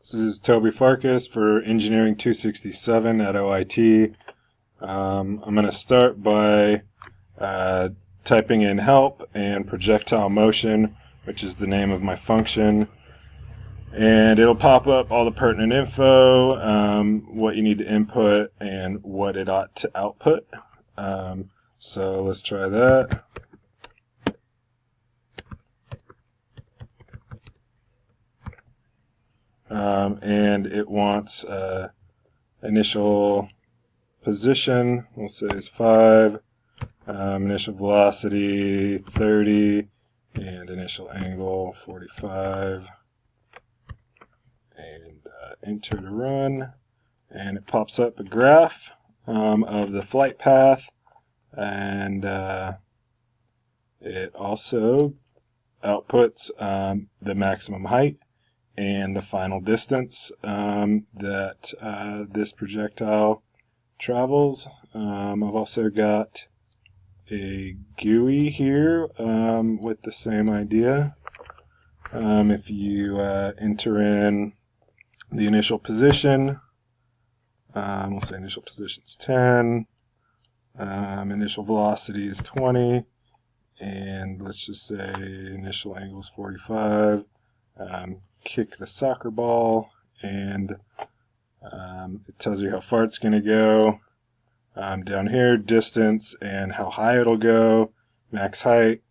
This is Toby Farkas for Engineering 267 at OIT. I'm going to start by typing in help and projectile motion, which is the name of my function. And it'll pop up all the pertinent info, what you need to input, and what it ought to output. So let's try that. And it wants initial position, we'll say is 5, initial velocity 30, and initial angle 45, and enter to run, and it pops up a graph of the flight path, and it also outputs the maximum height and the final distance that this projectile travels. I've also got a GUI here with the same idea. If you enter in the initial position, we'll say initial position is 10, initial velocity is 20, and let's just say initial angle is 45. Kick the soccer ball, and it tells you how far it's going to go. Down here, distance and how high it'll go, max height,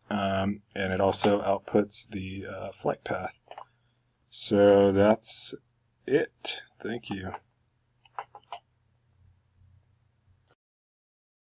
and it also outputs the flight path. So that's it. Thank you.